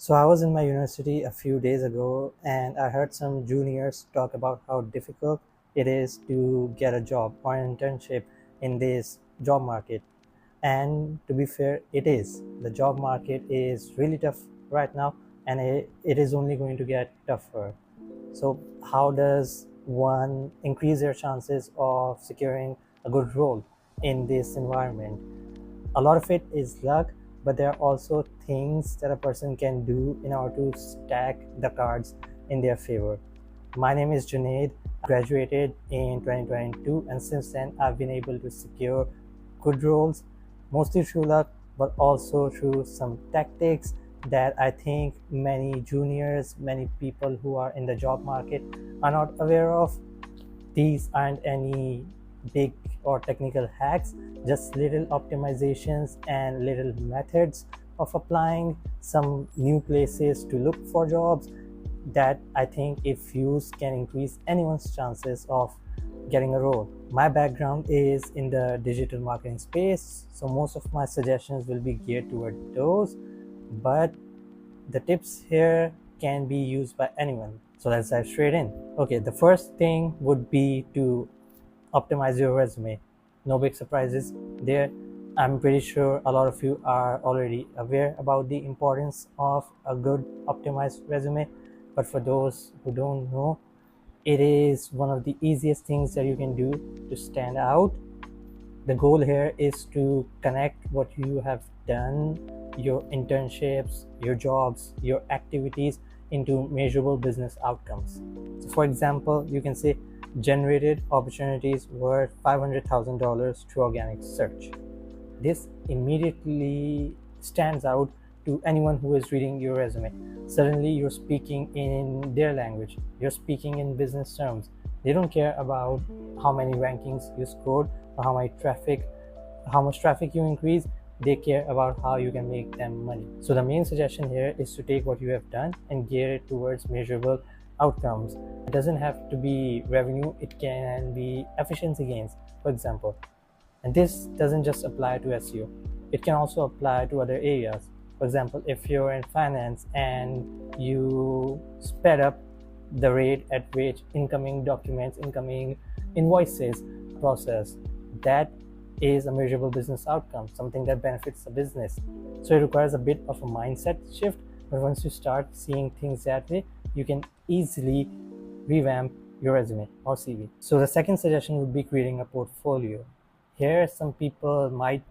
So I was in my university a few days ago and I heard some juniors talk about how difficult it is to get a job or an internship in this job market. And to be fair, it is. The job market is really tough right now and it is only going to get tougher. So how does one increase their chances of securing a good role in this environment? A lot of it is luck, but there are also things that a person can do in order to stack the cards in their favor. My name is Junaid. I graduated in 2022, and since then, I've been able to secure good roles, mostly through luck, but also through some tactics that I think many juniors, many people who are in the job market are not aware of. These aren't any big or technical hacks, just little optimizations and little methods of applying some new places to look for jobs that I think, if used, can increase anyone's chances of getting a role. My background is in the digital marketing space, so most of my suggestions will be geared toward those, but the tips here can be used by anyone. So let's dive straight in. Okay, the first thing would be to optimize your resume. No big surprises there. I'm pretty sure a lot of you are already aware about the importance of a good optimized resume, but for those who don't know, it is one of the easiest things that you can do to stand out. The goal here is to connect what you have done, your internships, your jobs, your activities, into measurable business outcomes. So for example, you can say generated opportunities worth $500,000 through organic search. This immediately stands out to anyone who is reading your resume. Suddenly you're speaking in their language, you're speaking in business terms. They don't care about how many rankings you scored or how much traffic you increase. They care about how you can make them money. So the main suggestion here is to take what you have done and gear it towards measurable outcomes. It doesn't have to be revenue, it can be efficiency gains, for example. And this doesn't just apply to SEO, it can also apply to other areas. For example, if you're in finance and you sped up the rate at which incoming documents, incoming invoices process, that is a measurable business outcome, something that benefits the business. So it requires a bit of a mindset shift, but once you start seeing things that way, you can easily revamp your resume or CV. So the second suggestion would be creating a portfolio. Here, some people might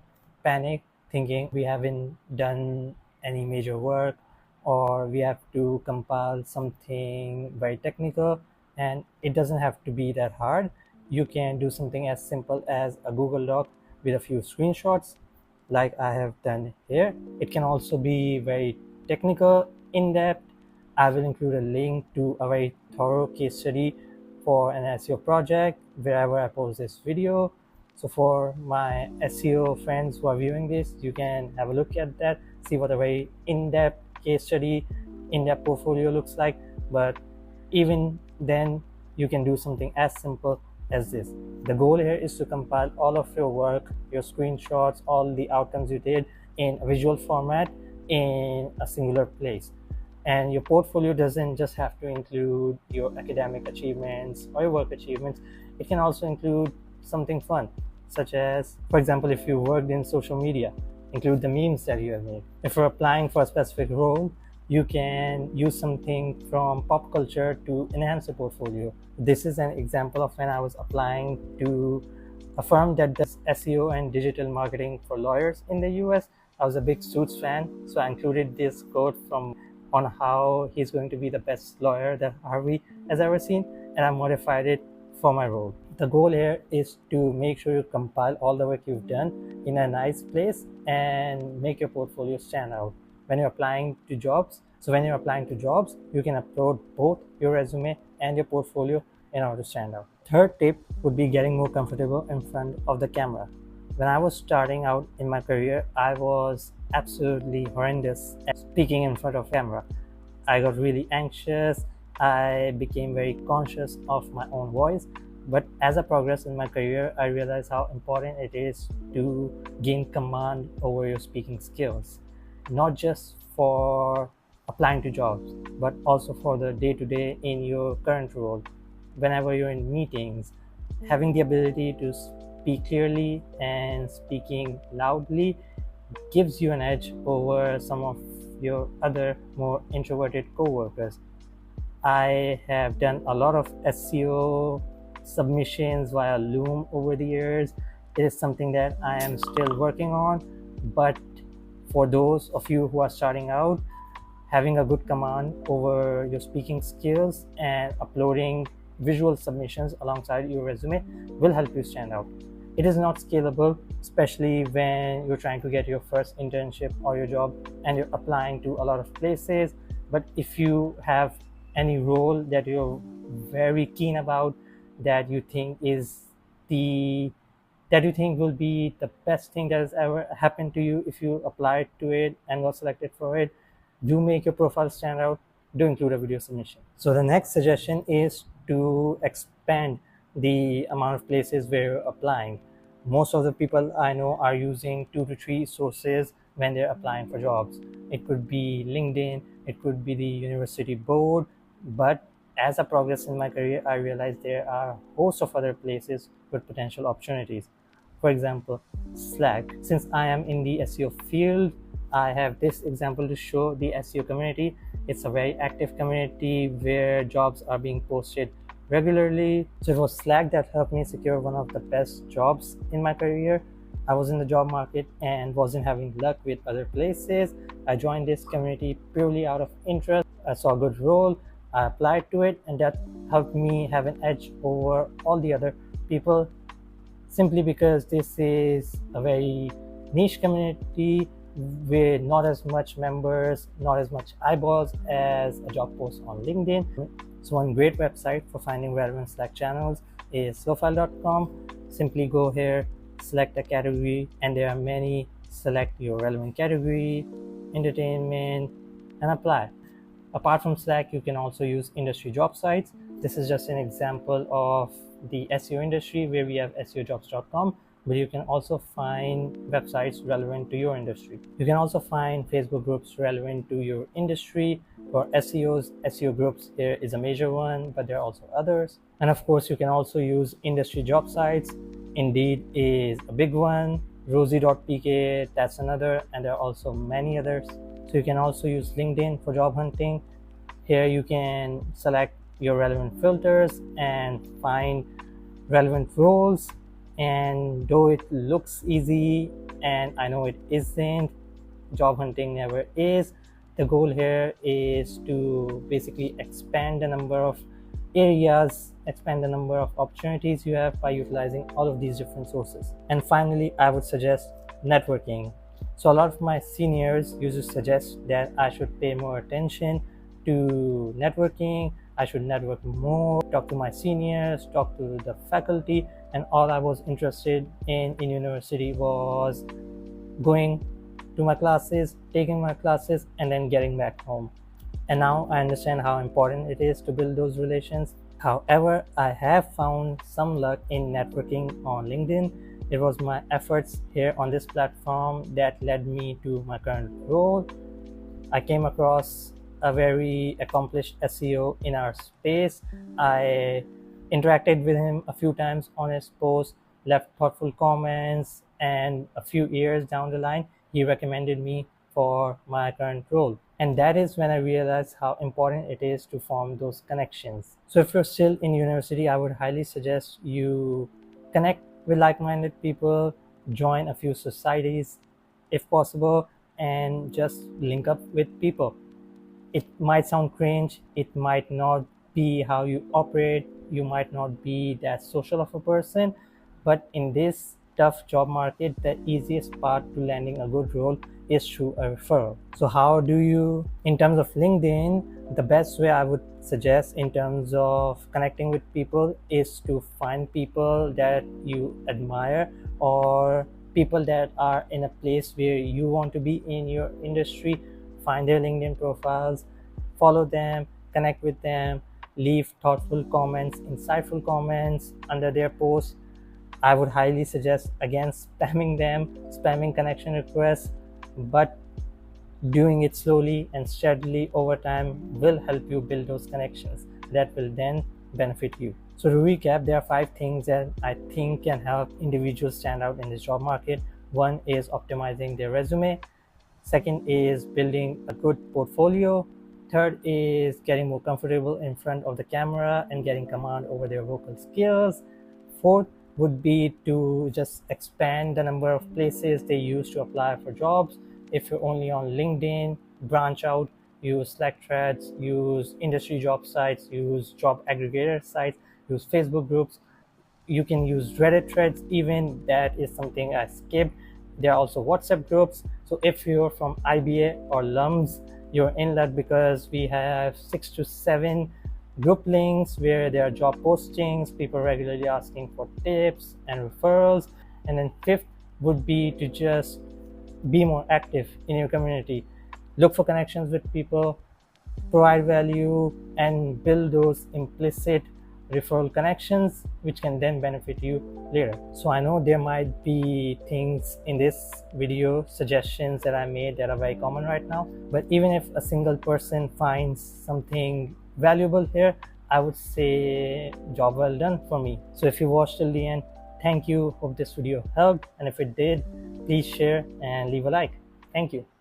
panic thinking we haven't done any major work or we have to compile something very technical, and it doesn't have to be that hard. You can do something as simple as a Google Doc with a few screenshots like I have done here. It can also be very technical, in-depth. I will include a link to a very thorough case study for an SEO project wherever I post this video. So for my SEO friends who are viewing this, you can have a look at that, see what a very in-depth case study, in-depth portfolio looks like. But even then, you can do something as simple as this. The goal here is to compile all of your work, your screenshots, all the outcomes you did in a visual format in a singular place. And your portfolio doesn't just have to include your academic achievements or your work achievements. It can also include something fun, such as, for example, if you worked in social media, include the memes that you have made. If you're applying for a specific role, you can use something from pop culture to enhance your portfolio. This is an example of when I was applying to a firm that does SEO and digital marketing for lawyers in the US. I was a big Suits fan, so I included this quote from on how he's going to be the best lawyer that Harvey has ever seen, and I modified it for my role. The goal here is to make sure you compile all the work you've done in a nice place and make your portfolio stand out when you're applying to jobs. So when you're applying to jobs, you can upload both your resume and your portfolio in order to stand out. Third tip would be getting more comfortable in front of the camera. When I was starting out in my career, I was absolutely horrendous at speaking in front of camera. I got really anxious. I became very conscious of my own voice. But as I progressed in my career, I realized how important it is to gain command over your speaking skills, not just for applying to jobs, but also for the day-to-day in your current role. Whenever you're in meetings, having the ability to speak clearly and speaking loudly gives you an edge over some of your other more introverted coworkers. I have done a lot of SEO submissions via Loom over the years. It is something that I am still working on, but for those of you who are starting out, having a good command over your speaking skills and uploading visual submissions alongside your resume will help you stand out. It is not scalable, especially when you're trying to get your first internship or your job and you're applying to a lot of places. But if you have any role that you're very keen about, that you think will be the best thing that has ever happened to you if you applied to it and got selected for it, do make your profile stand out, do include a video submission. So the next suggestion is to expand the amount of places where you're applying. Most of the people I know are using 2 to 3 sources when they're applying for jobs. It could be LinkedIn, it could be the university board, but as I progress in my career, I realized there are a host of other places with potential opportunities. For example, Slack. Since I am in the SEO field, I have this example to show the SEO community. It's a very active community where jobs are being posted regularly. So it was Slack that helped me secure one of the best jobs in my career. I was in the job market and wasn't having luck with other places. I joined this community purely out of interest. I saw a good role, I applied to it, and that helped me have an edge over all the other people, simply because this is a very niche community with not as much members, not as much eyeballs as a job post on LinkedIn. So one great website for finding relevant Slack channels is slowfile.com. Simply go here, select a category, and there are many. Select your relevant category, entertainment, and apply. Apart from Slack, you can also use industry job sites. This is just an example of the SEO industry where we have SEOjobs.com, but you can also find websites relevant to your industry. You can also find Facebook groups relevant to your industry. For SEOs, SEO groups here is a major one, but there are also others. And of course, you can also use industry job sites. Indeed is a big one. Rosie.pk, that's another, and there are also many others. So you can also use LinkedIn for job hunting. Here you can select your relevant filters and find relevant roles. And though it looks easy, and I know it isn't, job hunting never is. The goal here is to basically expand the number of areas, expand the number of opportunities you have by utilizing all of these different sources. And finally, I would suggest networking. So a lot of my seniors used to suggest that I should pay more attention to networking. I should network more, talk to my seniors, talk to the faculty, and all I was interested in university was going to my classes, taking my classes, and then getting back home. And now I understand how important it is to build those relations. However, I have found some luck in networking on LinkedIn. It was my efforts here on this platform that led me to my current role. I came across a very accomplished SEO in our space. I interacted with him a few times on his post, left thoughtful comments, and a few years down the line, he recommended me for my current role. And that is when I realized how important it is to form those connections. So if you're still in university, I would highly suggest you connect with like-minded people, join a few societies if possible, and just link up with people. It might sound cringe, it might not be how you operate, you might not be that social of a person, but in this tough job market, the easiest part to landing a good role is through a referral. So how do you, in terms of LinkedIn, the best way I would suggest in terms of connecting with people is to find people that you admire or people that are in a place where you want to be in your industry. Find their LinkedIn profiles, follow them, connect with them, leave thoughtful comments, insightful comments under their posts. I would highly suggest against spamming them, spamming connection requests, but Doing it slowly and steadily over time will help you build those connections that will then benefit you. So to recap, there are 5 things that I think can help individuals stand out in this job market. One is optimizing their resume. Second is building a good portfolio. Third is getting more comfortable in front of the camera and getting command over their vocal skills. Fourth would be to just expand the number of places they use to apply for jobs. If you're only on LinkedIn, branch out, use Slack threads, use industry job sites, use job aggregator sites, use Facebook groups. You can use Reddit threads, even that is something I skipped. There are also WhatsApp groups. So if you're from IBA or LUMS, you're in luck because we have 6 to 7 group links where there are job postings, people regularly asking for tips and referrals. And then fifth would be to just be more active in your community. Look for connections with people, provide value, and build those implicit referral connections which can then benefit you later. So I know there might be things in this video, suggestions that I made that are very common right now, but even if a single person finds something valuable here, I would say job well done for me. So if you watched till the end, thank you. Hope this video helped, and if it did, please share and leave a like. Thank you.